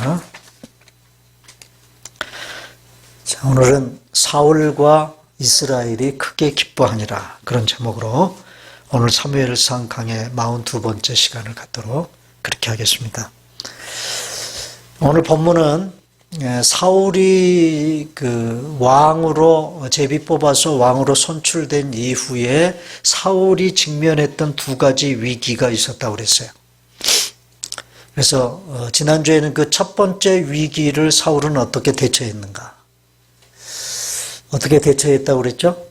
하겠습니다. 자, 오늘은 사울과 이스라엘이 크게 기뻐하니라, 그런 제목으로 오늘 사무엘상 강의 42번째 시간을 갖도록 그렇게 하겠습니다. 오늘 본문은 사울이 그 왕으로 제비 뽑아서 왕으로 선출된 이후에 사울이 직면했던 두 가지 위기가 있었다고 그랬어요. 그래서 지난주에는 그 첫 번째 위기를 사울은 어떻게 대처했는가? 어떻게 대처했다고 그랬죠?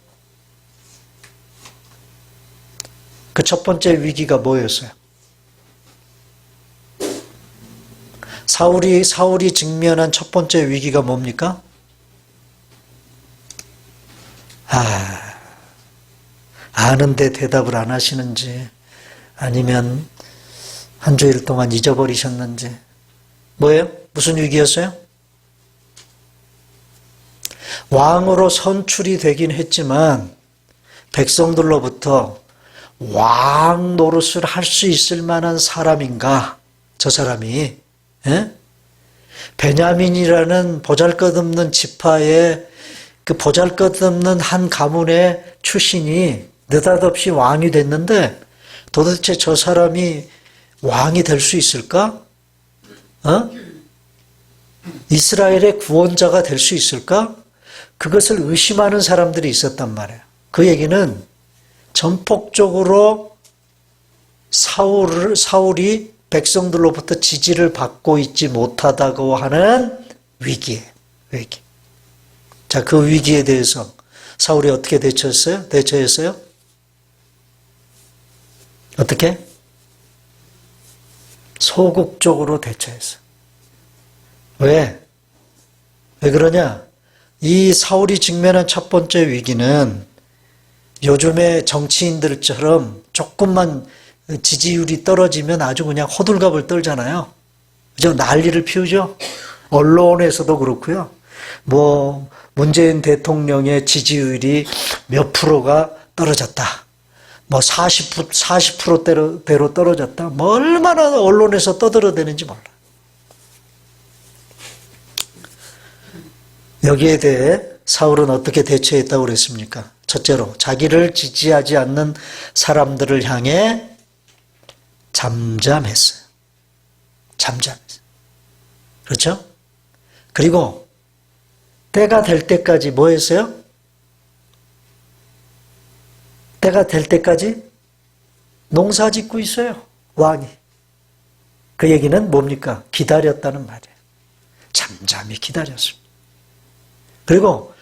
그 첫 번째 위기가 뭐였어요? 사울이 직면한 첫 번째 위기가 뭡니까? 아는데 대답을 안 하시는지, 아니면 한 주일 동안 잊어버리셨는지. 뭐예요? 무슨 위기였어요? 왕으로 선출이 되긴 했지만 백성들로부터 왕 노릇을 할 수 있을 만한 사람인가? 저 사람이 베냐민이라는 보잘것없는 지파의 그 보잘것없는 한 가문의 출신이 느닷없이 왕이 됐는데 도대체 저 사람이 왕이 될 수 있을까? 이스라엘의 구원자가 될 수 있을까? 그것을 의심하는 사람들이 있었단 말이에요. 그 얘기는 전폭적으로 사울이 백성들로부터 지지를 받고 있지 못하다고 하는 위기예요. 위기. 자, 그 위기에 대해서 사울이 어떻게 대처했어요? 어떻게? 소극적으로 대처했어요. 왜? 왜 그러냐? 이 사울이 직면한 첫 번째 위기는 요즘의 정치인들처럼 조금만 지지율이 떨어지면 아주 그냥 호들갑을 떨잖아요. 그죠? 난리를 피우죠? 언론에서도 그렇고요. 문재인 대통령의 지지율이 몇 프로가 떨어졌다. 40%대로 떨어졌다. 얼마나 언론에서 떠들어대는지 몰라. 여기에 대해 사울은 어떻게 대처했다고 그랬습니까? 첫째로, 자기를 지지하지 않는 사람들을 향해 잠잠했어요. 잠잠했어요. 그렇죠? 그리고 때가 될 때까지 뭐 했어요? 때가 될 때까지 농사 짓고 있어요. 왕이. 그 얘기는 뭡니까? 기다렸다는 말이에요. 잠잠히 기다렸습니다. 그리고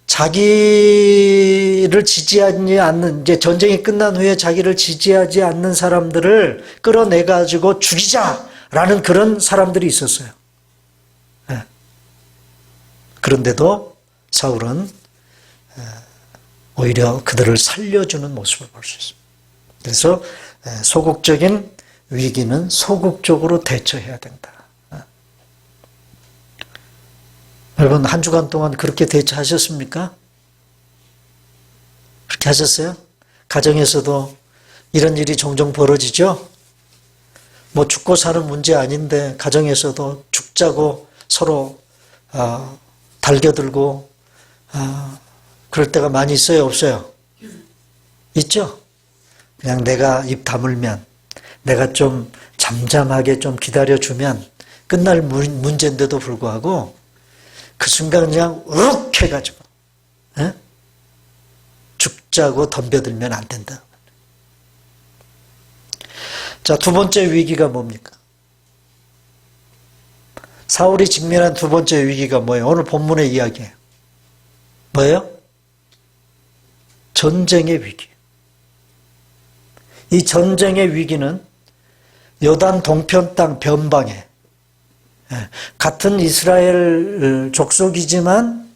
자기를 지지하지 않는, 이제 전쟁이 끝난 후에 자기를 지지하지 않는 사람들을 끌어내가지고 죽이자라는 그런 사람들이 있었어요. 네. 그런데도 사울은 오히려 그들을 살려주는 모습을 볼 수 있습니다. 그래서 소극적인 위기는 소극적으로 대처해야 된다. 여러분, 한 주간 동안 그렇게 대처하셨습니까? 그렇게 하셨어요? 가정에서도 이런 일이 종종 벌어지죠? 죽고 사는 문제 아닌데 가정에서도 죽자고 서로 달겨들고 그럴 때가 많이 있어요? 없어요? 있죠? 그냥 내가 입 다물면, 내가 좀 잠잠하게 좀 기다려주면 끝날 문제인데도 불구하고 그 순간 그냥 욱 해가지고 죽자고 덤벼들면 안 된다. 자, 두 번째 위기가 뭡니까? 사울이 직면한 두 번째 위기가 뭐예요? 오늘 본문의 이야기예요. 뭐예요? 전쟁의 위기. 이 전쟁의 위기는 요단 동편 땅 변방에, 같은 이스라엘 족속이지만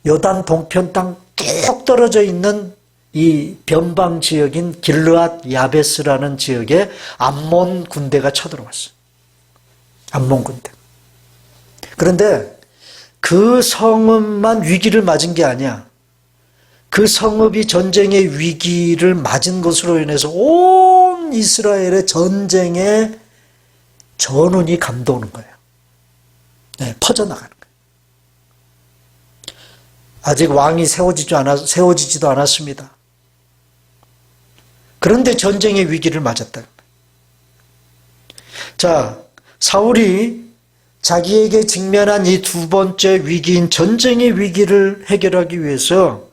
요단 동편 땅 쭉 떨어져 있는 이 변방 지역인 길르앗 야베스라는 지역에 암몬 군대가 쳐들어왔어요. 암몬 군대. 그런데 그 성읍만 위기를 맞은 게 아니야. 그 성읍이 전쟁의 위기를 맞은 것으로 인해서 온 이스라엘의 전쟁의 전운이 감도는 거예요. 네, 퍼져나가는 거예요. 아직 왕이 세워지지도 않았습니다. 그런데 전쟁의 위기를 맞았다. 자, 사울이 자기에게 직면한 이 두 번째 위기인 전쟁의 위기를 해결하기 위해서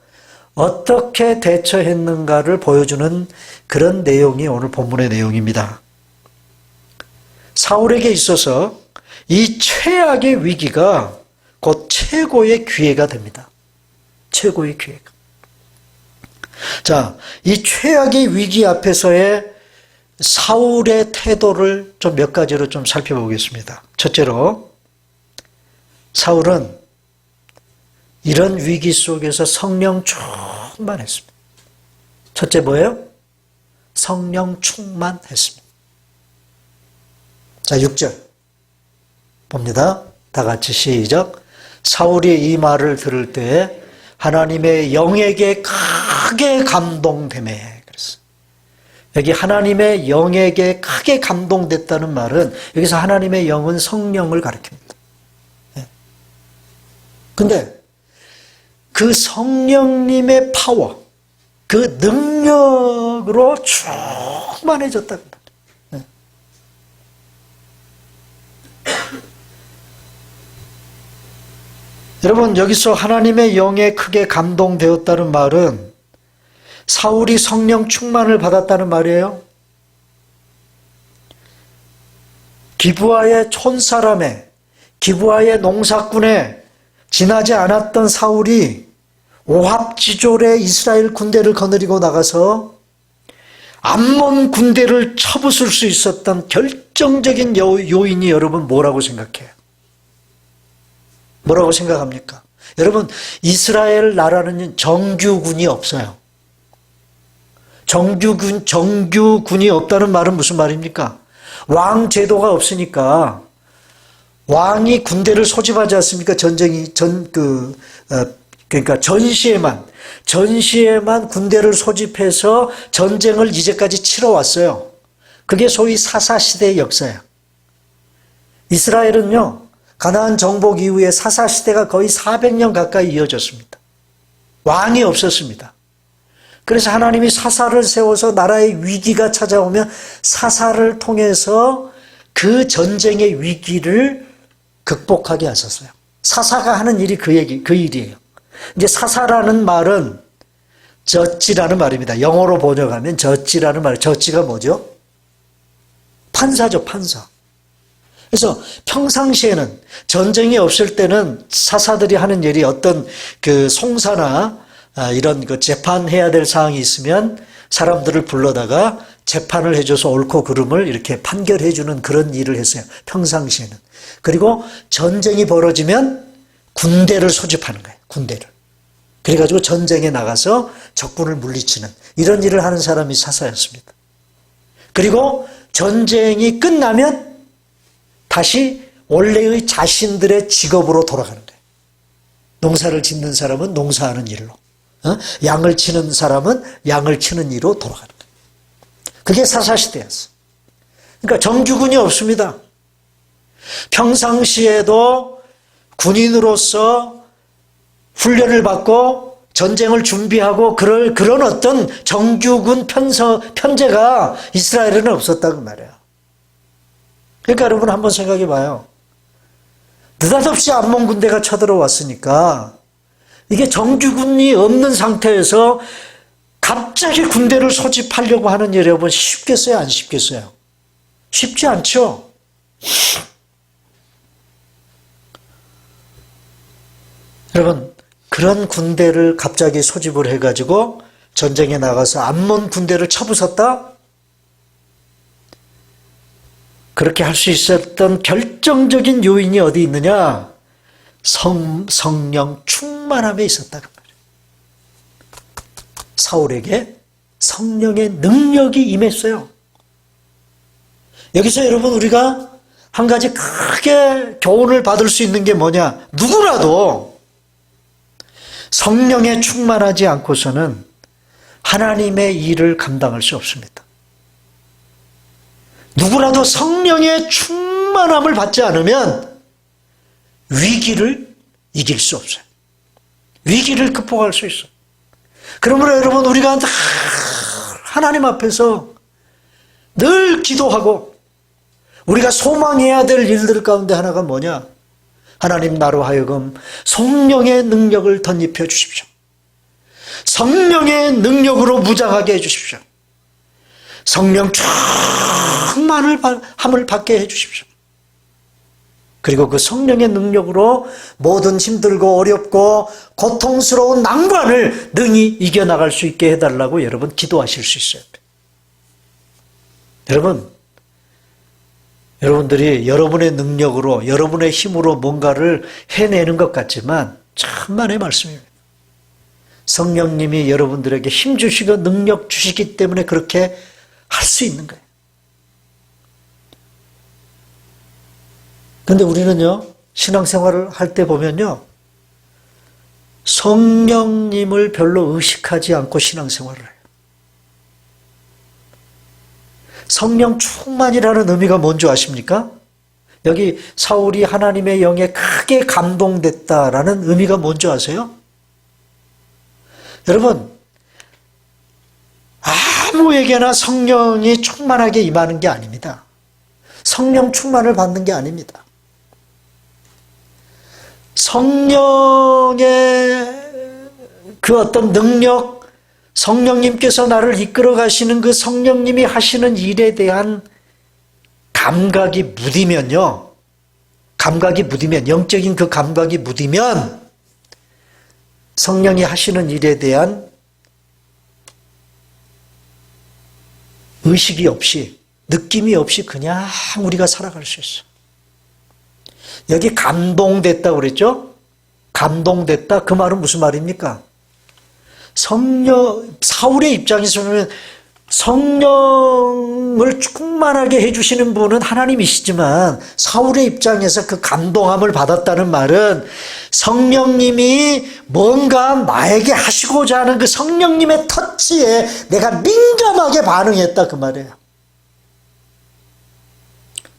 어떻게 대처했는가를 보여주는 그런 내용이 오늘 본문의 내용입니다. 사울에게 있어서 이 최악의 위기가 곧 최고의 기회가 됩니다. 최고의 기회가. 자, 이 최악의 위기 앞에서의 사울의 태도를 좀 몇 가지로 좀 살펴보겠습니다. 첫째로, 사울은 이런 위기 속에서 성령 충만했습니다. 첫째 뭐예요? 성령 충만했습니다. 자, 6절 봅니다. 다 같이 시작. 사울이 이 말을 들을 때 하나님의 영에게 크게 감동되매. 그랬어요. 여기 하나님의 영에게 크게 감동됐다는 말은 여기서 하나님의 영은 성령을 가리킵니다. 근데 그 성령님의 파워, 그 능력으로 충만해졌다. 여러분, 여기서 하나님의 영에 크게 감동되었다는 말은 사울이 성령 충만을 받았다는 말이에요. 기브아의 촌사람에, 기브아의 농사꾼에 지나지 않았던 사울이 오합지졸의 이스라엘 군대를 거느리고 나가서 암몬 군대를 쳐부술 수 있었던 결정적인 요인이 여러분 뭐라고 생각해요? 뭐라고 생각합니까? 여러분, 이스라엘 나라는 정규군이 없어요. 정규군이 없다는 말은 무슨 말입니까? 왕 제도가 없으니까 왕이 군대를 소집하지 않습니까? 그러니까 전시에만 군대를 소집해서 전쟁을 이제까지 치러왔어요. 그게 소위 사사시대의 역사예요. 이스라엘은요, 가나안 정복 이후에 사사시대가 거의 400년 가까이 이어졌습니다. 왕이 없었습니다. 그래서 하나님이 사사를 세워서 나라의 위기가 찾아오면 사사를 통해서 그 전쟁의 위기를 극복하게 하셨어요. 사사가 하는 일이 그 일이에요. 이제 사사라는 말은 저지라는 말입니다. 영어로 번역하면 저지라는 말. 저지가 뭐죠? 판사죠, 판사. 그래서 평상시에는 전쟁이 없을 때는 사사들이 하는 일이 어떤 그 송사나 이런 그 재판해야 될 사항이 있으면 사람들을 불러다가 재판을 해줘서 옳고 그름을 이렇게 판결해주는 그런 일을 했어요. 평상시에는. 그리고 전쟁이 벌어지면 군대를 소집하는 거예요. 군대를. 그래가지고 전쟁에 나가서 적군을 물리치는 이런 일을 하는 사람이 사사였습니다. 그리고 전쟁이 끝나면 다시 원래의 자신들의 직업으로 돌아가는 거예요. 농사를 짓는 사람은 농사하는 일로, 양을 치는 사람은 양을 치는 일로 돌아가는 거예요. 그게 사사시대였어요. 그러니까 정규군이 없습니다. 평상시에도 군인으로서 훈련을 받고 전쟁을 준비하고 그런 어떤 정규군 편제가 이스라엘에는 없었다고 말이에요. 그러니까 여러분 한번 생각해 봐요. 느닷없이 암몬 군대가 쳐들어왔으니까 이게 정규군이 없는 상태에서 갑자기 군대를 소집하려고 하는 일이 여러분 쉽겠어요? 안 쉽겠어요? 쉽지 않죠? 여러분, 그런 군대를 갑자기 소집을 해가지고 전쟁에 나가서 암몬 군대를 쳐부쉈다? 그렇게 할 수 있었던 결정적인 요인이 어디 있느냐? 성령 충만함에 있었다는 말이에요. 사울에게 성령의 능력이 임했어요. 여기서 여러분 우리가 한 가지 크게 교훈을 받을 수 있는 게 뭐냐? 누구라도 성령에 충만하지 않고서는 하나님의 일을 감당할 수 없습니다. 누구라도 성령의 충만함을 받지 않으면 위기를 이길 수 없어요. 위기를 극복할 수 있어요. 그러므로 여러분, 우리가 하나님 앞에서 늘 기도하고 우리가 소망해야 될 일들 가운데 하나가 뭐냐? 하나님, 나로 하여금 성령의 능력을 덧입혀 주십시오. 성령의 능력으로 무장하게 해 주십시오. 성령 충만함을 받게 해 주십시오. 그리고 그 성령의 능력으로 모든 힘들고 어렵고 고통스러운 난관을 능히 이겨나갈 수 있게 해달라고 여러분 기도하실 수 있어요. 여러분들이 여러분의 능력으로, 여러분의 힘으로 뭔가를 해내는 것 같지만 천만의 말씀입니다. 성령님이 여러분들에게 힘 주시고 능력 주시기 때문에 그렇게 할 수 있는 거예요. 근데 우리는요, 신앙생활을 할 때 보면요, 성령님을 별로 의식하지 않고 신앙생활을 해요. 성령 충만이라는 의미가 뭔지 아십니까? 여기 사울이 하나님의 영에 크게 감동됐다라는 의미가 뭔지 아세요? 여러분, 아무에게나 성령이 충만하게 임하는 게 아닙니다. 성령 충만을 받는 게 아닙니다. 성령의 그 어떤 능력, 성령님께서 나를 이끌어 가시는 그 성령님이 하시는 일에 대한 감각이 무디면요, 영적인 그 감각이 무디면 성령이 하시는 일에 대한 의식이 없이, 느낌이 없이 그냥 우리가 살아갈 수 있어. 여기 감동됐다고 그랬죠? 감동됐다. 그 말은 무슨 말입니까? 사울의 입장에서 보면 성령을 충만하게 해주시는 분은 하나님이시지만 사울의 입장에서 그 감동함을 받았다는 말은 성령님이 뭔가 나에게 하시고자 하는 그 성령님의 터치에 내가 민감하게 반응했다, 그 말이에요.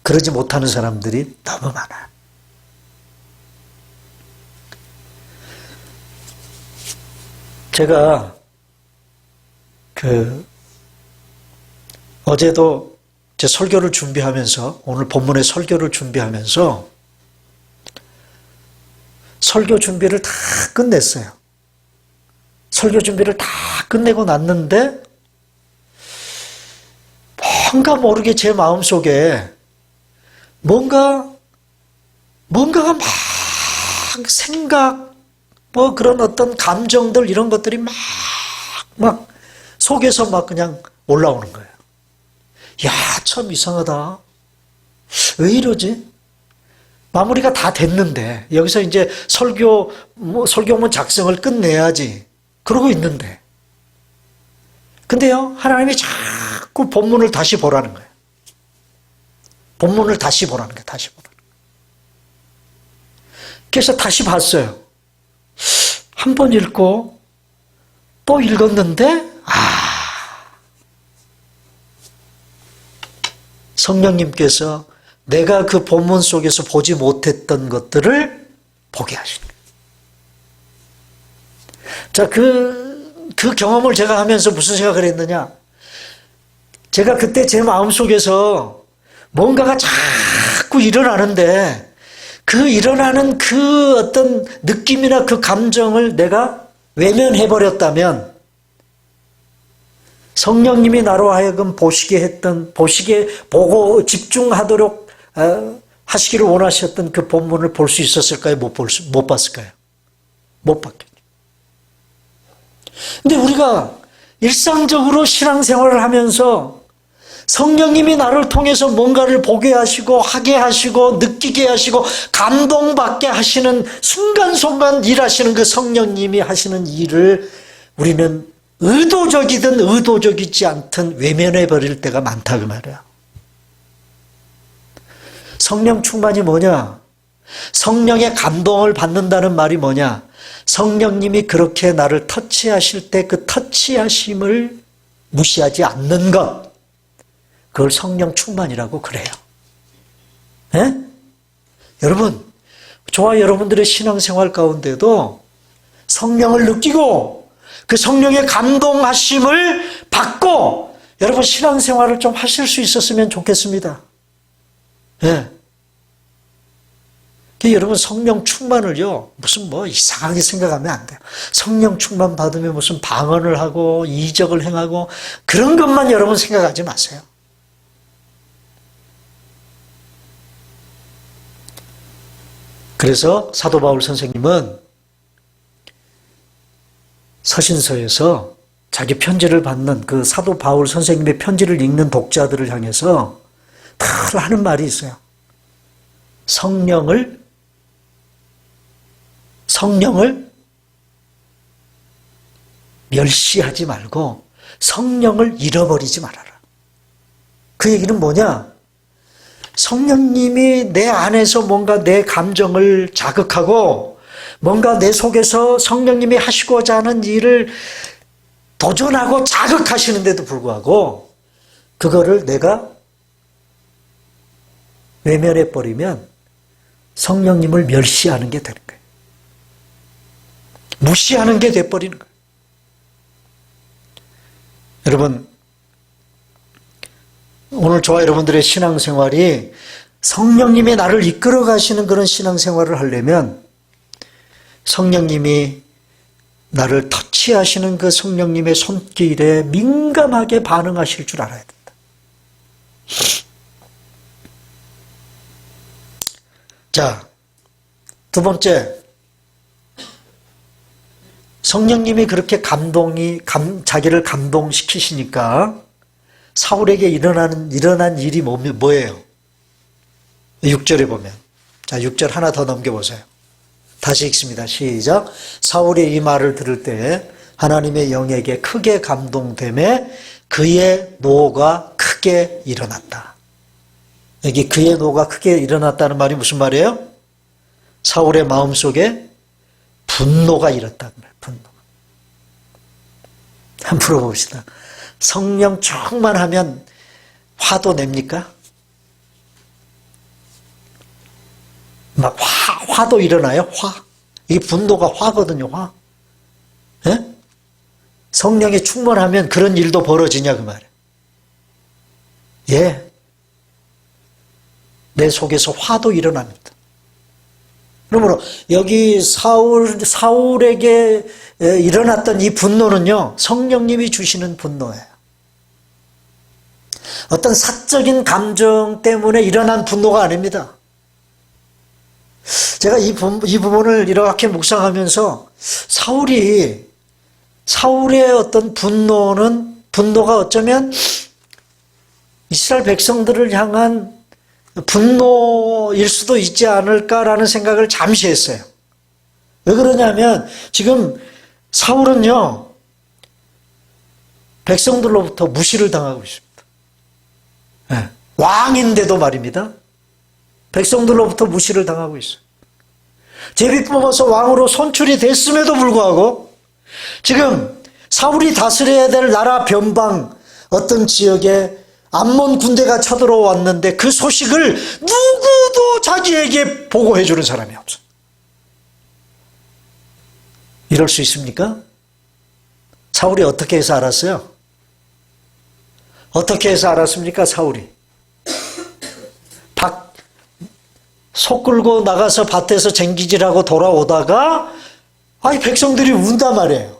그러지 못하는 사람들이 너무 많아요. 제가 어제도 제 설교를 준비하면서, 오늘 본문의 설교를 준비하면서 설교 준비를 다 끝냈어요. 설교 준비를 다 끝내고 났는데 뭔가 모르게 제 마음속에 뭔가가 막 생각, 그런 어떤 감정들, 이런 것들이 막 속에서 막 그냥 올라오는 거예요. 야, 참 이상하다. 왜 이러지? 마무리가 다 됐는데, 여기서 이제 설교문 작성을 끝내야지. 그러고 있는데. 근데요, 하나님이 자꾸 본문을 다시 보라는 거예요. 본문을 다시 보라는 거예요. 다시 보라는 거예요. 그래서 다시 봤어요. 한 번 읽고 또 읽었는데, 성령님께서 내가 그 본문 속에서 보지 못했던 것들을 보게 하시는 거예요. 자, 그 경험을 제가 하면서 무슨 생각을 했느냐? 제가 그때 제 마음속에서 뭔가가 자꾸 일어나는데 그 일어나는 그 어떤 느낌이나 그 감정을 내가 외면해버렸다면 성령님이 나로 하여금 보고 집중하도록 하시기를 원하셨던 그 본문을 볼 수 있었을까요? 못 봤을까요? 못 봤겠죠. 근데 우리가 일상적으로 신앙생활을 하면서 성령님이 나를 통해서 뭔가를 보게 하시고 하게 하시고 느끼게 하시고 감동받게 하시는 순간순간 일하시는 그 성령님이 하시는 일을 우리는 의도적이든 의도적이지 않든 외면해버릴 때가 많다, 그 말이야. 성령 충만이 뭐냐? 성령의 감동을 받는다는 말이 뭐냐? 성령님이 그렇게 나를 터치하실 때 그 터치하심을 무시하지 않는 것, 그걸 성령 충만이라고 그래요. 예? 여러분, 저와 여러분들의 신앙생활 가운데도 성령을 느끼고 그 성령의 감동하심을 받고 여러분 신앙생활을 좀 하실 수 있었으면 좋겠습니다. 예. 여러분 성령 충만을요 무슨 뭐 이상하게 생각하면 안 돼요. 성령 충만 받으면 무슨 방언을 하고 이적을 행하고 그런 것만 여러분 생각하지 마세요. 그래서 사도 바울 선생님은 서신서에서 자기 편지를 받는 그 사도 바울 선생님의 편지를 읽는 독자들을 향해서 다 하는 말이 있어요. 성령을 멸시하지 말고 성령을 잃어버리지 말아라. 그 얘기는 뭐냐? 성령님이 내 안에서 뭔가 내 감정을 자극하고 뭔가 내 속에서 성령님이 하시고자 하는 일을 도전하고 자극하시는데도 불구하고 그거를 내가 외면해버리면 성령님을 멸시하는 게 되는 거예요. 무시하는 게 돼버리는 거예요. 여러분, 오늘 저와 여러분들의 신앙생활이 성령님이 나를 이끌어 가시는 그런 신앙생활을 하려면 성령님이 나를 터치하시는 그 성령님의 손길에 민감하게 반응하실 줄 알아야 된다. 자, 두 번째, 성령님이 그렇게 자기를 감동시키시니까 사울에게 일어난 일이 뭐예요? 6절에 보면. 자, 6절 하나 더 넘겨보세요. 다시 읽습니다. 시작. 사울이 이 말을 들을 때 하나님의 영에게 크게 감동되매 그의 노가 크게 일어났다. 여기 그의 노가 크게 일어났다는 말이 무슨 말이에요? 사울의 마음속에 분노가 일었다는 말이에요. 분노가. 한번 물어봅시다. 성령 충만하면 화도 냅니까? 막 화도 일어나요? 화. 이 분노가 화거든요, 화. 예? 성령이 충만하면 그런 일도 벌어지냐, 그 말이에요. 예. 내 속에서 화도 일어납니다. 그러므로 여기 사울에게 일어났던 이 분노는요, 성령님이 주시는 분노예요. 어떤 사적인 감정 때문에 일어난 분노가 아닙니다. 제가 이 부분을 이렇게 묵상하면서 사울의 어떤 분노가 어쩌면 이스라엘 백성들을 향한 분노일 수도 있지 않을까라는 생각을 잠시 했어요. 왜 그러냐면 지금 사울은요, 백성들로부터 무시를 당하고 있습니다. 네. 왕인데도 말입니다. 백성들로부터 무시를 당하고 있어요. 제비 뽑아서 왕으로 선출이 됐음에도 불구하고 지금 사울이 다스려야 될 나라 변방 어떤 지역에 암몬 군대가 쳐들어왔는데 그 소식을 누구도 자기에게 보고해 주는 사람이 없어요. 이럴 수 있습니까? 사울이 어떻게 해서 알았어요? 어떻게 해서 알았습니까? 사울이 소 끌고 나가서 밭에서 쟁기질하고 돌아오다가 백성들이 운단 말이에요.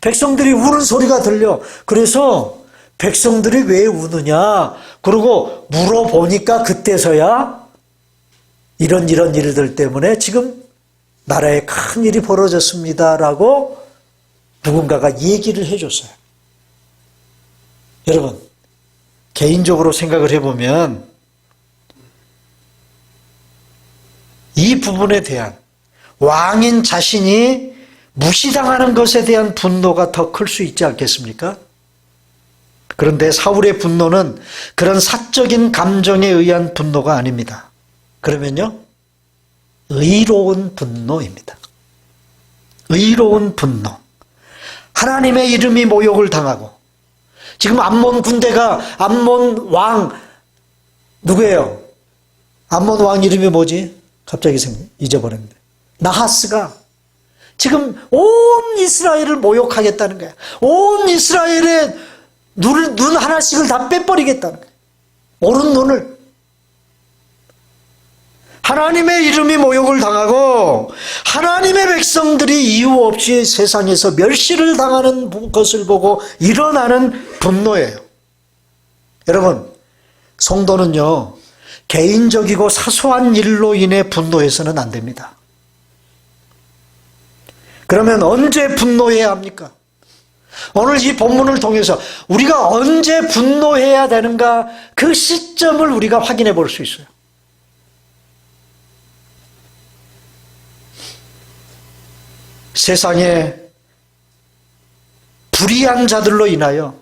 백성들이 우는 소리가 들려. 그래서 백성들이 왜 우느냐? 그러고 물어보니까 그때서야 이런 일들 때문에 지금 나라에 큰 일이 벌어졌습니다라고 누군가가 얘기를 해줬어요. 여러분, 개인적으로 생각을 해보면 이 부분에 대한 왕인 자신이 무시당하는 것에 대한 분노가 더 클 수 있지 않겠습니까? 그런데 사울의 분노는 그런 사적인 감정에 의한 분노가 아닙니다. 그러면요, 의로운 분노입니다. 의로운 분노. 하나님의 이름이 모욕을 당하고 지금 암몬 군대가 암몬 왕 누구예요? 암몬 왕 이름이 뭐지? 갑자기 잊어버렸는데. 나하스가 지금 온 이스라엘을 모욕하겠다는 거야. 온 이스라엘의 눈 하나씩을 다 빼버리겠다는 거야. 오른 눈을. 하나님의 이름이 모욕을 당하고 하나님의 백성들이 이유 없이 세상에서 멸시를 당하는 것을 보고 일어나는 분노예요. 여러분, 성도는요, 개인적이고 사소한 일로 인해 분노해서는 안 됩니다. 그러면 언제 분노해야 합니까? 오늘 이 본문을 통해서 우리가 언제 분노해야 되는가, 그 시점을 우리가 확인해 볼 수 있어요. 세상에 불의한 자들로 인하여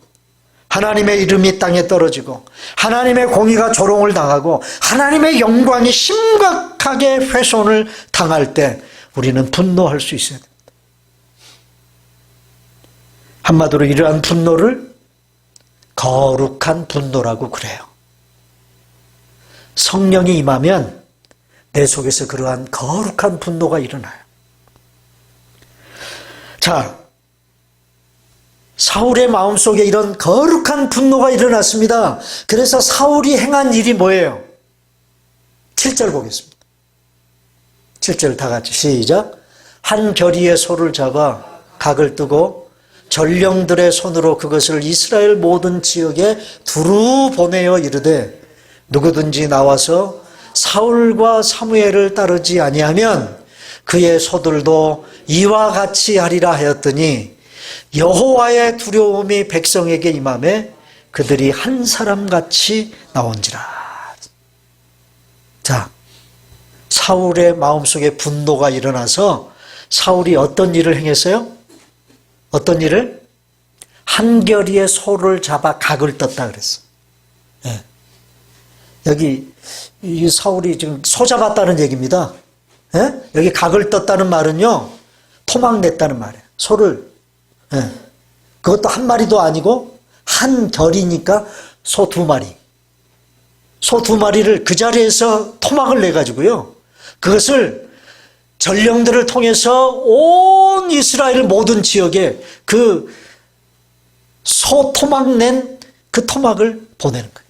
하나님의 이름이 땅에 떨어지고 하나님의 공의가 조롱을 당하고 하나님의 영광이 심각하게 훼손을 당할 때 우리는 분노할 수 있어야 됩니다. 한마디로 이러한 분노를 거룩한 분노라고 그래요. 성령이 임하면 내 속에서 그러한 거룩한 분노가 일어나요. 자, 사울의 마음속에 이런 거룩한 분노가 일어났습니다. 그래서 사울이 행한 일이 뭐예요? 7절 보겠습니다. 7절 다 같이 시작. 한 결의의 소를 잡아 각을 뜨고 전령들의 손으로 그것을 이스라엘 모든 지역에 두루 보내어 이르되 누구든지 나와서 사울과 사무엘을 따르지 아니하면 그의 소들도 이와 같이 하리라 하였더니 여호와의 두려움이 백성에게 임하매 그들이 한 사람같이 나온지라. 자, 사울의 마음속에 분노가 일어나서 사울이 어떤 일을 행했어요? 어떤 일을? 한 결의의 소를 잡아 각을 떴다 그랬어. 네. 여기 이 사울이 지금 소 잡았다는 얘기입니다. 네? 여기 각을 떴다는 말은요, 토막냈다는 말이에요. 소를. 네. 그것도 한 마리도 아니고 한 결이니까 소 2마리. 소 2마리를 그 자리에서 토막을 내가지고요, 그것을 전령들을 통해서 온 이스라엘 모든 지역에 그 소 토막 낸 그 토막을 보내는 거예요.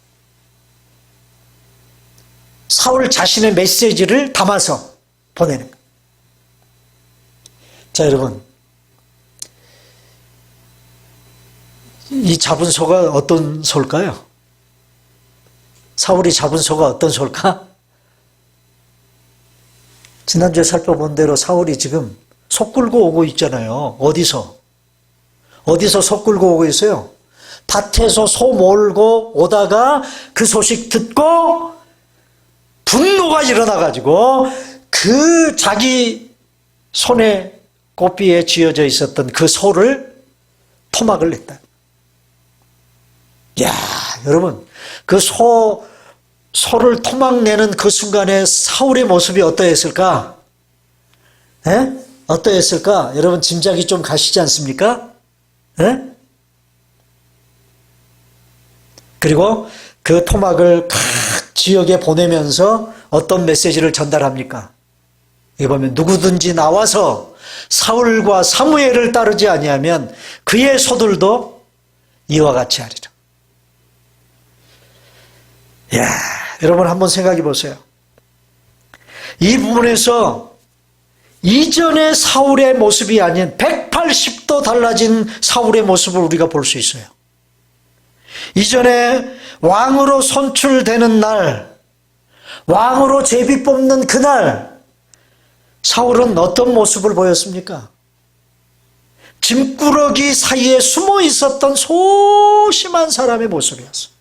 사울 자신의 메시지를 담아서 보내는 거예요. 자, 여러분, 이 잡은 소가 어떤 소일까요? 사울이 잡은 소가 어떤 소일까? 지난주에 살펴본 대로 사울이 지금 소 끌고 오고 있잖아요. 어디서 소 끌고 오고 있어요? 밭에서 소 몰고 오다가 그 소식 듣고 분노가 일어나가지고 그 자기 손에 고삐에 쥐어져 있었던 그 소를 토막을 냈다. 야, 여러분, 그 소를 토막내는 그 순간에 사울의 모습이 어떠했을까? 에? 어떠했을까? 여러분, 짐작이 좀 가시지 않습니까? 에? 그리고 그 토막을 각 지역에 보내면서 어떤 메시지를 전달합니까? 이거 보면 누구든지 나와서 사울과 사무엘을 따르지 아니하면 그의 소들도 이와 같이 하리라. 야, 여러분 한번 생각해 보세요. 이 부분에서 이전의 사울의 모습이 아닌 180도 달라진 사울의 모습을 우리가 볼 수 있어요. 이전에 왕으로 선출되는 날, 왕으로 제비 뽑는 그날, 사울은 어떤 모습을 보였습니까? 짐꾸러기 사이에 숨어 있었던 소심한 사람의 모습이었어요.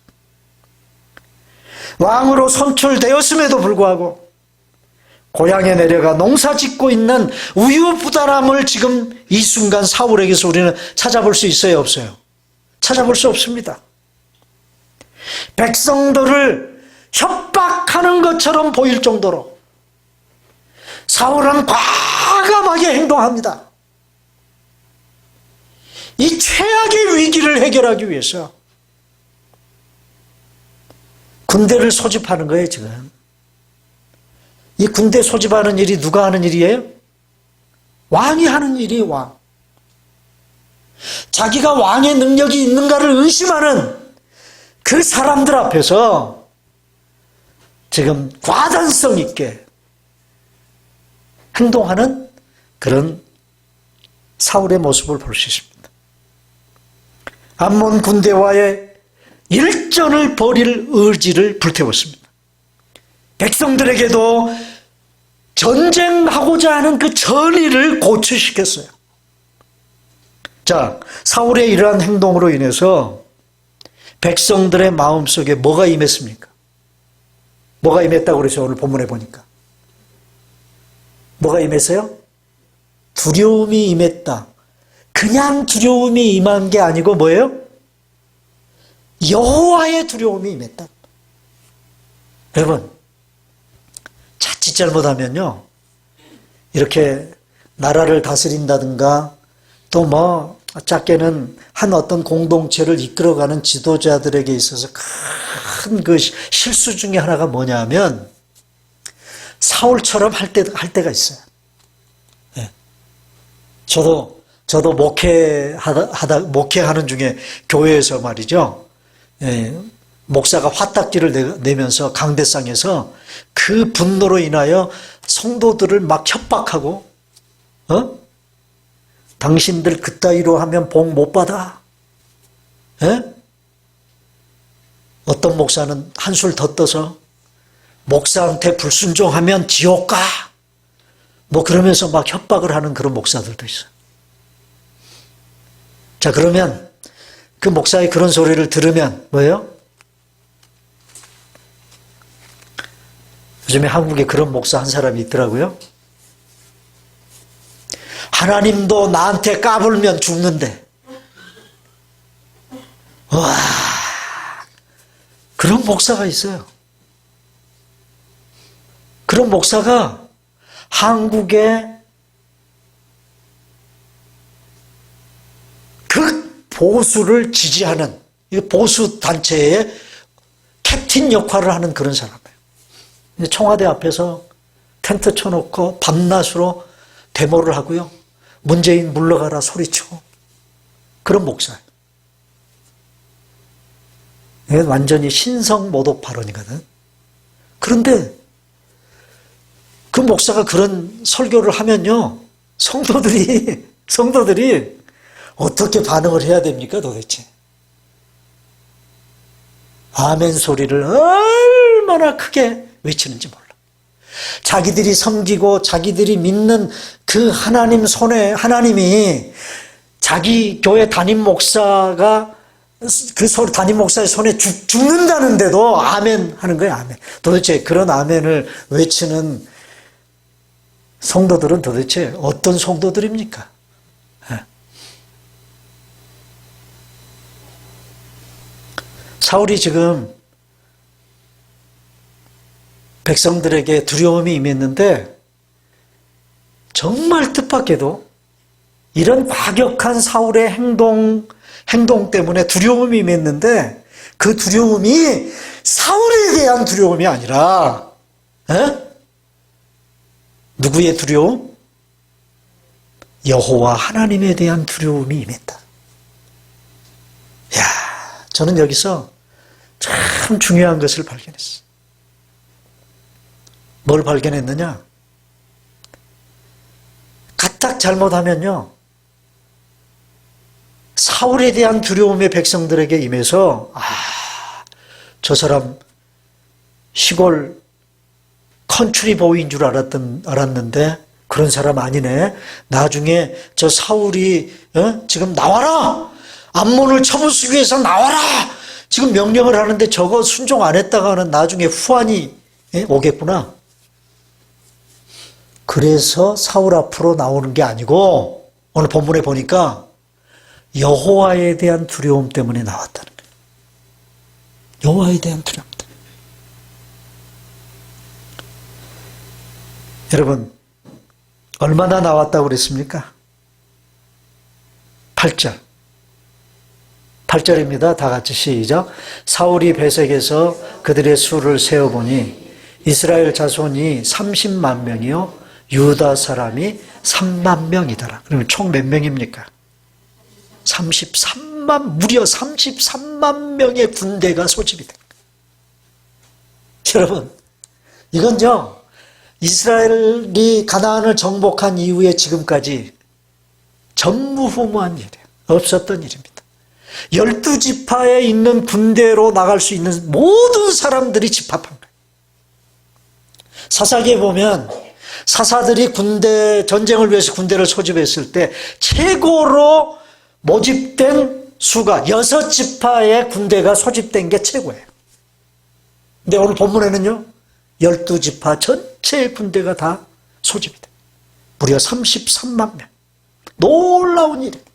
왕으로 선출되었음에도 불구하고 고향에 내려가 농사 짓고 있는 우유부단함을 지금 이 순간 사울에게서 우리는 찾아볼 수 있어요, 없어요? 찾아볼 수 없습니다. 백성들을 협박하는 것처럼 보일 정도로 사울은 과감하게 행동합니다. 이 최악의 위기를 해결하기 위해서 군대를 소집하는 거예요, 지금. 이 군대 소집하는 일이 누가 하는 일이에요? 왕이 하는 일이 왕. 자기가 왕의 능력이 있는가를 의심하는 그 사람들 앞에서 지금 과단성 있게 행동하는 그런 사울의 모습을 볼 수 있습니다. 암몬 군대와의 일전을 벌일 의지를 불태웠습니다. 백성들에게도 전쟁하고자 하는 그 전의를 고취시켰어요. 자, 사울의 이러한 행동으로 인해서 백성들의 마음속에 뭐가 임했습니까? 뭐가 임했다고 그러죠? 오늘 본문에 보니까. 뭐가 임했어요? 두려움이 임했다. 그냥 두려움이 임한 게 아니고 뭐예요? 여호와의 두려움이 임했다. 여러분, 자칫 잘못하면요, 이렇게 나라를 다스린다든가 또 뭐 작게는 한 어떤 공동체를 이끌어가는 지도자들에게 있어서 큰 그 실수 중에 하나가 뭐냐 하면 사울처럼 할 때가 있어요. 네. 저도 목회하는 중에 교회에서 말이죠. 예, 목사가 화딱지를 내면서 강대상에서 그 분노로 인하여 성도들을 막 협박하고, 당신들 그따위로 하면 복 못 받아. 예? 어떤 목사는 한술 더 떠서 목사한테 불순종하면 지옥 가. 뭐 그러면서 막 협박을 하는 그런 목사들도 있어요. 자, 그러면 그 목사의 그런 소리를 들으면 뭐예요? 요즘에 한국에 그런 목사 한 사람이 있더라고요. 하나님도 나한테 까불면 죽는데. 와, 그런 목사가 있어요. 그런 목사가 한국의 극보수를 지지하는 보수 단체의 캡틴 역할을 하는 그런 사람이에요. 청와대 앞에서 텐트 쳐놓고 밤낮으로 데모를 하고요. 문재인 물러가라 소리치고 그런 목사예요. 이건 완전히 신성모독 발언이거든. 그런데 그 목사가 그런 설교를 하면요, 성도들이 어떻게 반응을 해야 됩니까 도대체? 아멘 소리를 얼마나 크게 외치는지 몰라. 자기들이 섬기고 자기들이 믿는 그 하나님 손에, 하나님이 자기 교회 담임 목사가 담임 목사의 손에 죽는다는데도 아멘 하는 거예요. 아멘. 도대체 그런 아멘을 외치는 성도들은 도대체 어떤 성도들입니까? 사울이 지금 백성들에게 두려움이 임했는데 정말 뜻밖에도 이런 과격한 사울의 행동 때문에 두려움이 임했는데 그 두려움이 사울에 대한 두려움이 아니라 누구의 두려움? 여호와 하나님에 대한 두려움이 임했다. 야, 저는 여기서 참 중요한 것을 발견했어요. 뭘 발견했느냐? 까딱 잘못하면요, 사울에 대한 두려움의 백성들에게 임해서 저 사람 시골 컨트리 보이인 줄 알았는데 그런 사람 아니네. 나중에 저 사울이 지금 나와라! 암몬을 쳐부수기 위해서 나와라! 지금 명령을 하는데 저거 순종 안 했다가는 나중에 후환이 오겠구나. 그래서 사울 앞으로 나오는 게 아니고 오늘 본문에 보니까 여호와에 대한 두려움 때문에 나왔다는 거예요. 여호와에 대한 두려움 때문에. 여러분, 얼마나 나왔다고 그랬습니까? 8절. 8절입니다. 다 같이 시작. 사울이 베색에서 그들의 수를 세어보니 이스라엘 자손이 30만 명이요, 유다 사람이 3만 명이더라. 그러면 총 몇 명입니까? mu려 33만 명의 군대가 소집이 된 거예요. 여러분, 이건요, 이스라엘이 가나안을 정복한 이후에 지금까지 전무후무한 일이에요. 없었던 일입니다. 12지파에 있는 군대로 나갈 수 있는 모든 사람들이 집합한 거예요. 사사기에 보면 사사들이 전쟁을 위해서 군대를 소집했을 때 최고로 모집된 수가 6지파의 군대가 소집된 게 최고예요. 근데 오늘 본문에는요, 12지파 전체의 군대가 다 소집이 돼요. 무려 33만 명. 놀라운 일입니다.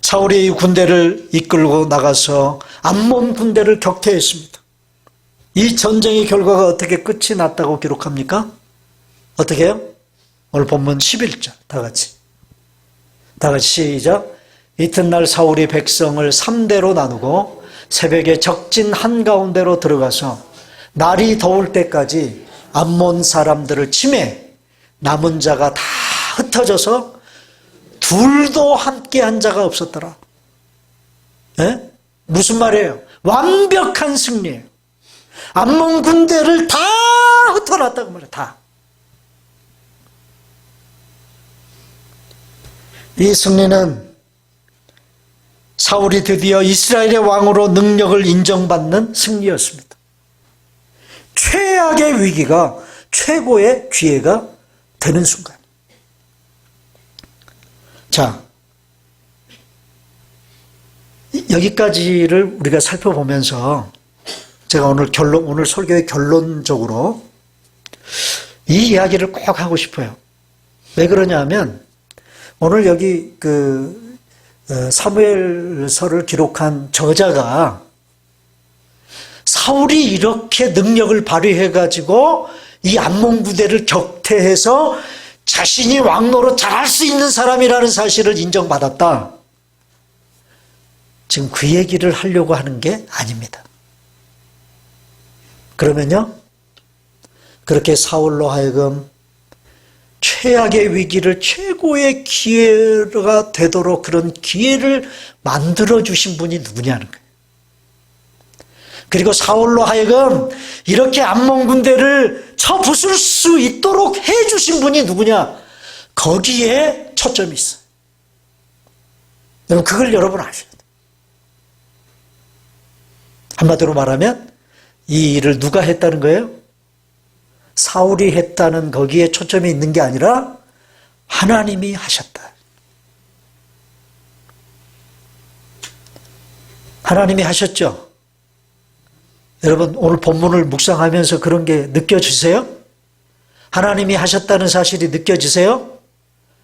사울이 이 군대를 이끌고 나가서 암몬 군대를 격퇴했습니다. 이 전쟁의 결과가 어떻게 끝이 났다고 기록합니까? 어떻게 해요? 오늘 본문 11절 다 같이 시작. 이튿날 사울이 백성을 3대로 나누고 새벽에 적진 한가운데로 들어가서 날이 더울 때까지 암몬 사람들을 치매 남은 자가 다 흩어져서 둘도 함께 한 자가 없었더라. 예? 무슨 말이에요? 완벽한 승리예요. 암몬 군대를 다 흩어놨다고 말해요. 다. 이 승리는 사울이 드디어 이스라엘의 왕으로 능력을 인정받는 승리였습니다. 최악의 위기가 최고의 기회가 되는 순간. 자, 여기까지를 우리가 살펴보면서 제가 오늘 설교의 결론적으로 이 이야기를 꼭 하고 싶어요. 왜 그러냐면 오늘 여기 사무엘서를 기록한 저자가 사울이 이렇게 능력을 발휘해가지고 이 암몬 부대를 격퇴해서 자신이 왕노릇 잘할 수 있는 사람이라는 사실을 인정받았다. 지금 그 얘기를 하려고 하는 게 아닙니다. 그러면요, 그렇게 사울로 하여금 최악의 위기를 최고의 기회가 되도록 그런 기회를 만들어주신 분이 누구냐는 거예요. 그리고 사울로 하여금 이렇게 암몬 군대를 쳐부술 수 있도록 해주신 분이 누구냐? 거기에 초점이 있어요. 여러분, 그걸 여러분 아셔야 돼요. 한마디로 말하면 이 일을 누가 했다는 거예요? 사울이 했다는 거기에 초점이 있는 게 아니라 하나님이 하셨다. 하나님이 하셨죠? 여러분, 오늘 본문을 묵상하면서 그런 게 느껴지세요? 하나님이 하셨다는 사실이 느껴지세요?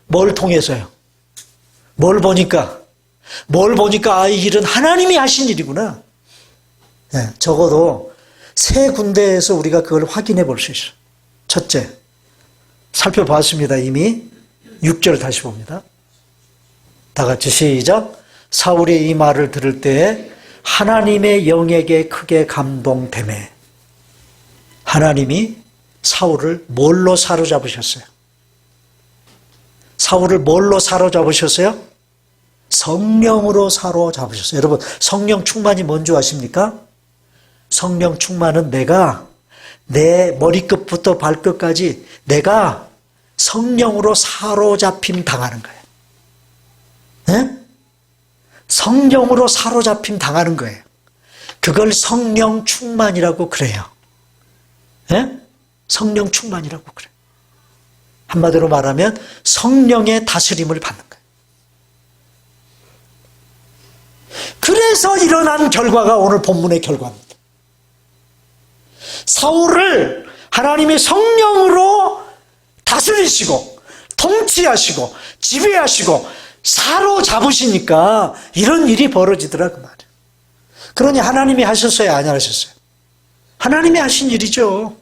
뭘 통해서요? 뭘 보니까? 이 일은 하나님이 하신 일이구나. 네, 적어도 세 군데에서 우리가 그걸 확인해 볼 수 있어요. 첫째, 살펴봤습니다. 이미 6절 다시 봅니다. 다 같이 시작. 사울이 이 말을 들을 때에 하나님의 영에게 크게 감동되매. 하나님이 사울을 뭘로 사로잡으셨어요? 사울을 뭘로 사로잡으셨어요? 성령으로 사로잡으셨어요. 여러분, 성령 충만이 뭔지 아십니까? 성령 충만은 내가 내 머리끝부터 발끝까지 내가 성령으로 사로잡힘 당하는 거예요. 네? 성령으로 사로잡힘 당하는 거예요. 그걸 성령 충만이라고 그래요. 네? 성령 충만이라고 그래요. 한마디로 말하면 성령의 다스림을 받는 거예요. 그래서 일어난 결과가 오늘 본문의 결과입니다. 사울을 하나님의 성령으로 다스리시고 통치하시고 지배하시고 사로잡으시니까 이런 일이 벌어지더라 그 말이에요. 그러니 하나님이 하셨어요? 안 하셨어요? 하나님이 하신 일이죠.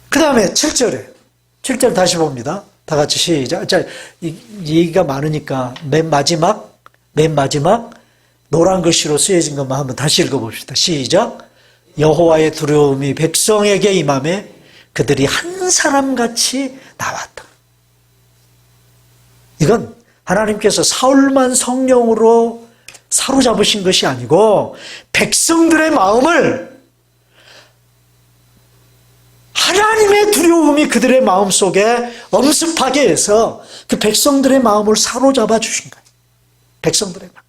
그 다음에 7절 다시 봅니다. 다 같이 시작. 자, 얘기가 많으니까 맨 마지막 노란 글씨로 쓰여진 것만 한번 다시 읽어봅시다. 시작. 여호와의 두려움이 백성에게 임하매 그들이 한 사람같이 나왔다. 이건 하나님께서 사울만 성령으로 사로잡으신 것이 아니고 백성들의 마음을 하나님의 두려움이 그들의 마음속에 엄습하게 해서 그 백성들의 마음을 사로잡아 주신 거예요. 백성들의 마음.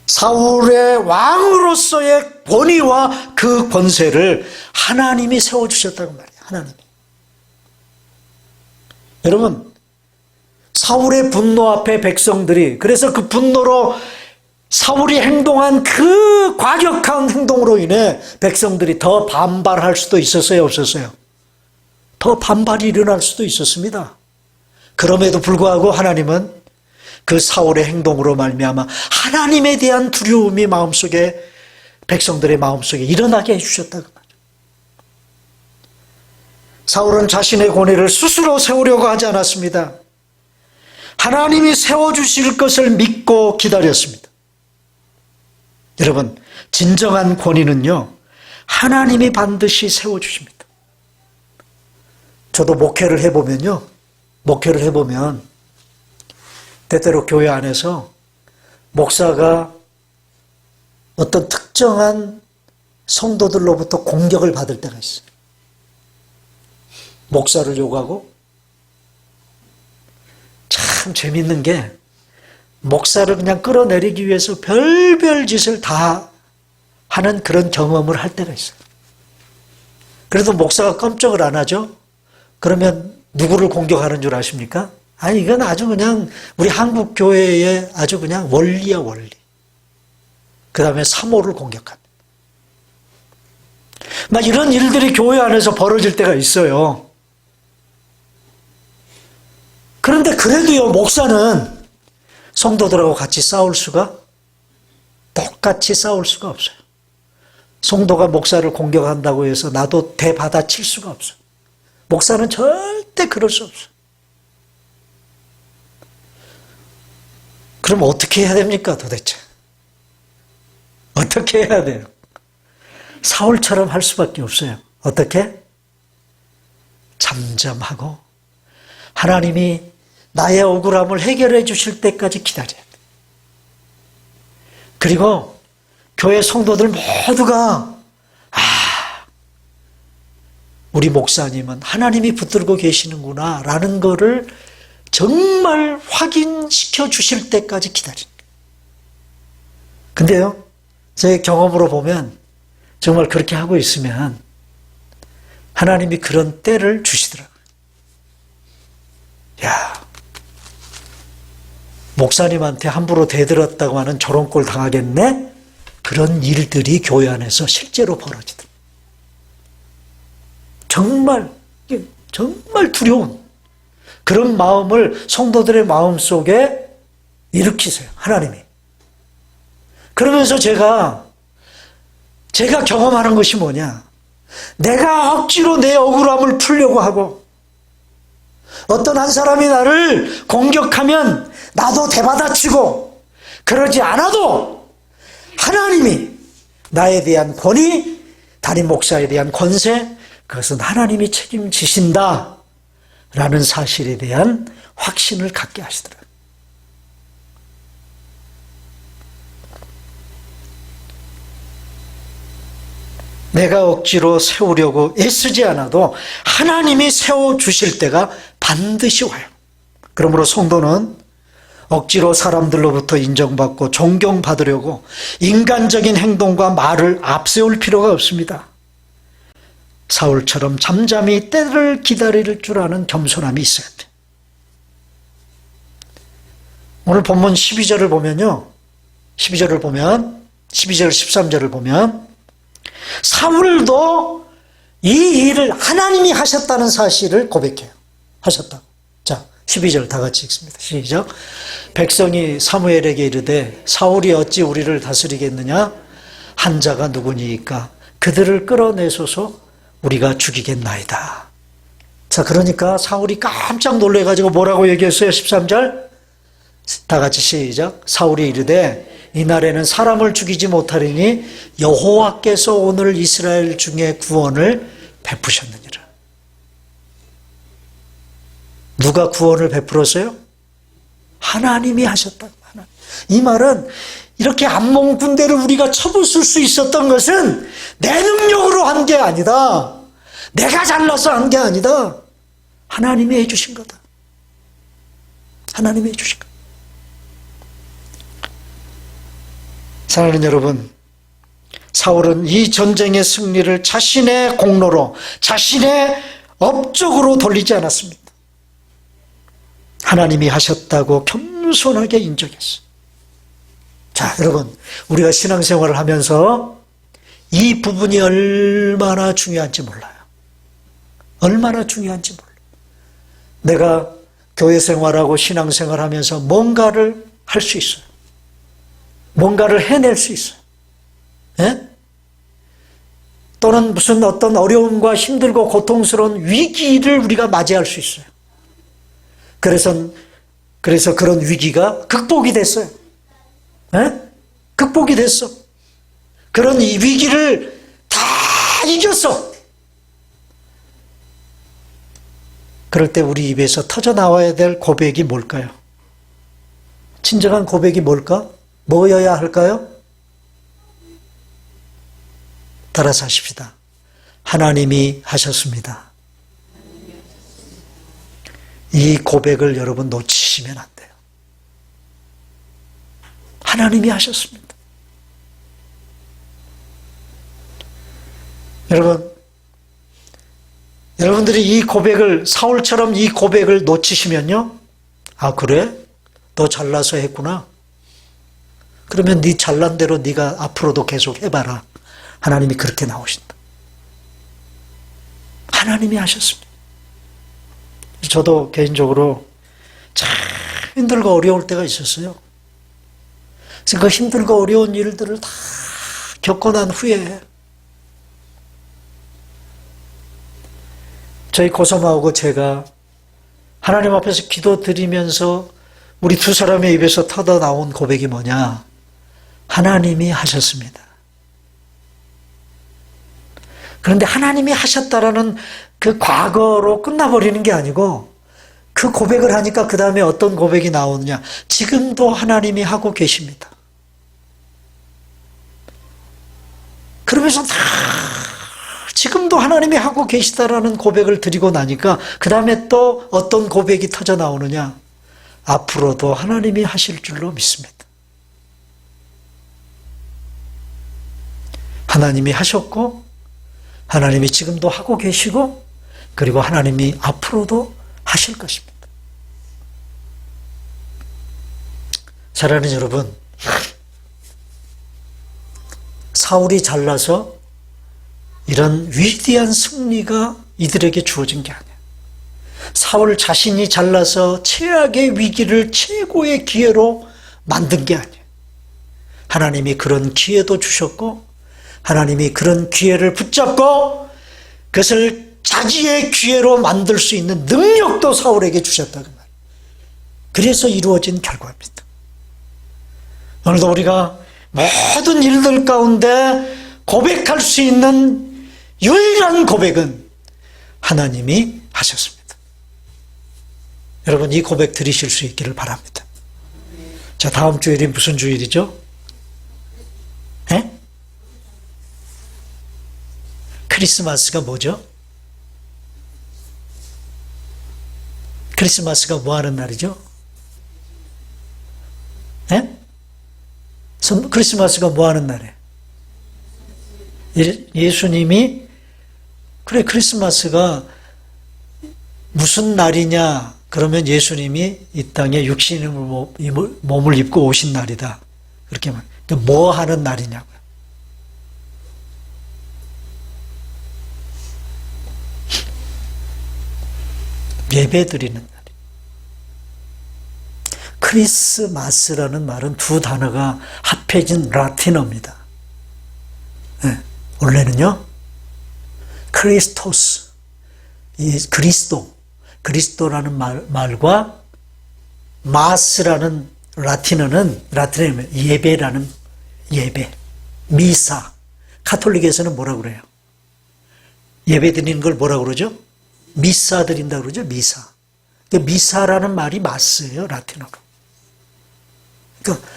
사울의 왕으로서의 권위와 그 권세를 하나님이 세워주셨다고 말이에요. 하나님이. 여러분, 사울의 분노 앞에 백성들이, 그래서 그 분노로 사울이 행동한 그 과격한 행동으로 인해 백성들이 더 반발할 수도 있었어요, 없었어요? 더 반발이 일어날 수도 있었습니다. 그럼에도 불구하고 하나님은 그 사울의 행동으로 말미암아 하나님에 대한 두려움이 마음속에, 백성들의 마음속에 일어나게 해주셨다고 말이에요. 사울은 자신의 권위를 스스로 세우려고 하지 않았습니다. 하나님이 세워주실 것을 믿고 기다렸습니다. 여러분, 진정한 권위는요, 하나님이 반드시 세워주십니다. 저도 목회를 해보면 때때로 교회 안에서 목사가 어떤 특정한 성도들로부터 공격을 받을 때가 있어요. 목사를 욕하고, 참 재밌는 게 목사를 그냥 끌어내리기 위해서 별별 짓을 다 하는 그런 경험을 할 때가 있어요. 그래도 목사가 깜짝을 안 하죠? 그러면 누구를 공격하는 줄 아십니까? 아니, 이건 아주 그냥 우리 한국 교회의 아주 그냥 원리야, 원리. 그 다음에 사모를 공격합니다. 막 이런 일들이 교회 안에서 벌어질 때가 있어요. 그런데 그래도요, 목사는 성도들하고 같이 똑같이 싸울 수가 없어요. 성도가 목사를 공격한다고 해서 나도 대받아칠 수가 없어요. 목사는 절대 그럴 수 없어요. 그럼 어떻게 해야 됩니까, 도대체? 어떻게 해야 돼요? 사울처럼 할 수밖에 없어요. 어떻게? 잠잠하고 하나님이 나의 억울함을 해결해 주실 때까지 기다려야 돼. 그리고 교회 성도들 모두가 우리 목사님은 하나님이 붙들고 계시는구나 라는 거를 정말 확인시켜 주실 때까지 기다립니다. 근데요, 제 경험으로 보면 정말 그렇게 하고 있으면 하나님이 그런 때를 주시더라고요. 야, 목사님한테 함부로 대들었다고 하는 저런 꼴 당하겠네? 그런 일들이 교회 안에서 실제로 벌어지더라고요. 정말 두려운 그런 마음을 성도들의 마음속에 일으키세요, 하나님이. 그러면서 제가 경험하는 것이 뭐냐? 내가 억지로 내 억울함을 풀려고 하고, 어떤 한 사람이 나를 공격하면 나도 대받아치고, 그러지 않아도 하나님이 나에 대한 권위, 담임 목사에 대한 권세, 그것은 하나님이 책임지신다 라는 사실에 대한 확신을 갖게 하시더라고요. 내가 억지로 세우려고 애쓰지 않아도 하나님이 세워주실 때가 반드시 와요. 그러므로 성도는 억지로 사람들로부터 인정받고 존경받으려고 인간적인 행동과 말을 앞세울 필요가 없습니다. 사울처럼 잠잠히 때를 기다릴 줄 아는 겸손함이 있어야 돼요. 오늘 본문 12절을 보면요, 12절 13절을 보면 사울도 이 일을 하나님이 하셨다는 사실을 고백해요. 하셨다. 자, 12절 다 같이 읽습니다. 시작. 백성이 사무엘에게 이르되 사울이 어찌 우리를 다스리겠느냐? 한 자가 누구니까 그들을 끌어내소서 우리가 죽이겠나이다. 자, 그러니까 사울이 깜짝 놀래가지고 뭐라고 얘기했어요? 13절. 다 같이 시작. 사울이 이르되 이날에는 사람을 죽이지 못하리니 여호와께서 오늘 이스라엘 중에 구원을 베푸셨느니라. 누가 구원을 베풀었어요? 하나님이 하셨다. 이 말은 이렇게 암몬 군대를 우리가 쳐부술 수 있었던 것은 내 능력으로 한 게 아니다. 내가 잘나서 한 게 아니다. 하나님이 해주신 거다. 하나님이 해주신 거다. 사랑하는 여러분, 사울은 이 전쟁의 승리를 자신의 공로로, 자신의 업적으로 돌리지 않았습니다. 하나님이 하셨다고 겸손하게 인정했어요. 자, 여러분, 우리가 신앙생활을 하면서 이 부분이 얼마나 중요한지 몰라요. 얼마나 중요한지 몰라요. 내가 교회 생활하고 신앙생활 하면서 뭔가를 할 수 있어요. 뭔가를 해낼 수 있어요. 예? 또는 무슨 어떤 어려움과 힘들고 고통스러운 위기를 우리가 맞이할 수 있어요. 그래서 그런 위기가 극복이 됐어요. 예? 극복이 됐어. 그런 이 위기를 다 이겼어. 그럴 때 우리 입에서 터져 나와야 될 고백이 뭘까요? 진정한 고백이 뭘까? 뭐여야 할까요? 따라서 하십시다. 하나님이 하셨습니다. 이 고백을 여러분 놓치시면 안 돼요. 하나님이 하셨습니다. 여러분들이 이 고백을, 사울처럼 이 고백을 놓치시면요, 아 그래? 너 잘나서 했구나. 그러면 네 잘난 대로 네가 앞으로도 계속 해봐라. 하나님이 그렇게 나오신다. 하나님이 하셨습니다. 저도 개인적으로 참 힘들고 어려울 때가 있었어요. 그래서 그 힘들고 어려운 일들을 다 겪고 난 후에 저희 고사모하고 제가 하나님 앞에서 기도드리면서 우리 두 사람의 입에서 터져 나온 고백이 뭐냐? 하나님이 하셨습니다. 그런데 하나님이 하셨다라는 그 과거로 끝나버리는 게 아니고 그 고백을 하니까 그 다음에 어떤 고백이 나오느냐? 지금도 하나님이 하고 계십니다. 그러면서 다 지금도 하나님이 하고 계시다라는 고백을 드리고 나니까 그 다음에 또 어떤 고백이 터져 나오느냐? 앞으로도 하나님이 하실 줄로 믿습니다. 하나님이 하셨고 하나님이 지금도 하고 계시고 그리고 하나님이 앞으로도 하실 것입니다. 사랑하는 여러분, 사울이 잘나서 이런 위대한 승리가 이들에게 주어진 게 아니에요. 사울 자신이 잘나서 최악의 위기를 최고의 기회로 만든 게 아니에요. 하나님이 그런 기회도 주셨고 하나님이 그런 기회를 붙잡고 그것을 자기의 기회로 만들 수 있는 능력도 사울에게 주셨다 그 말. 그래서 이루어진 결과입니다. 오늘도 우리가 모든 일들 가운데 고백할 수 있는 유일한 고백은 하나님이 하셨습니다. 여러분 이 고백 들으실 수 있기를 바랍니다. 자, 다음 주일이 무슨 주일이죠? 에? 크리스마스가 뭐죠? 크리스마스가 뭐 하는 날이죠? 에? 크리스마스가 뭐 하는 날이에요? 예수님이, 그래, 크리스마스가 무슨 날이냐? 그러면 예수님이 이 땅에 육신의 몸을 입고 오신 날이다. 그렇게 말. 뭐 하는 날이냐고요? 예배 드리는 날이에요. 크리스마스라는 말은 두 단어가 합해진 라틴어입니다. 네, 원래는요, 크리스토스, 그리스도라는 말과 마스라는 라틴어는 예배라는 예배, 미사. 가톨릭에서는 뭐라고 그래요? 예배 드리는 걸 뭐라고 그러죠? 미사 드린다고 그러죠, 미사. 미사라는 말이 마스예요, 라틴어로. 그러니까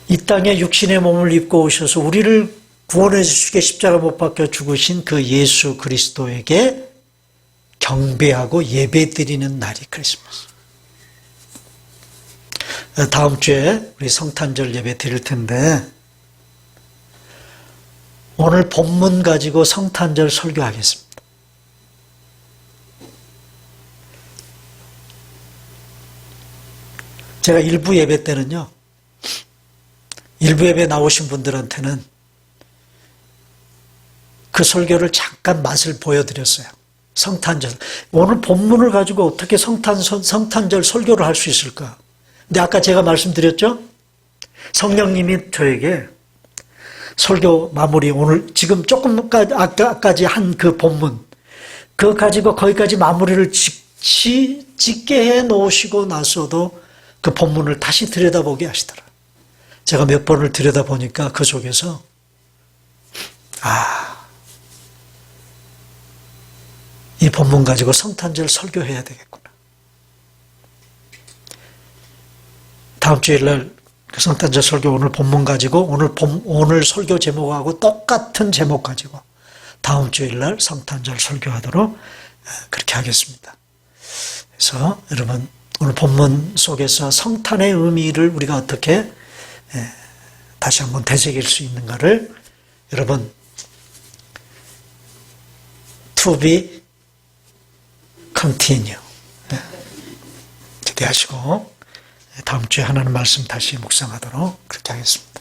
이 땅에 육신의 몸을 입고 오셔서 우리를 구원해 주시게 십자가 못 박혀 죽으신 그 예수 그리스도에게 경배하고 예배 드리는 날이 크리스마스. 다음 주에 우리 성탄절 예배 드릴 텐데 오늘 본문 가지고 성탄절 설교하겠습니다. 제가 일부 예배 때는요, 일부 예배 나오신 분들한테는 그 설교를 잠깐 맛을 보여드렸어요. 성탄절. 오늘 본문을 가지고 어떻게 성탄절 설교를 할 수 있을까? 근데 아까 제가 말씀드렸죠? 성령님이 저에게 설교 마무리 오늘 지금 조금까지 아까까지 한 그 본문 그거 가지고 거기까지 마무리를 짓게 해 놓으시고 나서도 그 본문을 다시 들여다보게 하시더라. 제가 몇 번을 들여다보니까 그 속에서 이 본문 가지고 성탄절 설교해야 되겠구나. 다음 주일날 그 성탄절 설교 오늘 본문 가지고 오늘 설교 제목하고 똑같은 제목 가지고 다음 주일날 성탄절 설교하도록 그렇게 하겠습니다. 그래서 여러분 오늘 본문 속에서 성탄의 의미를 우리가 어떻게 다시 한번 되새길 수 있는가를 여러분 to be continue 기대하시고 다음 주에 하나님 말씀 다시 묵상하도록 그렇게 하겠습니다.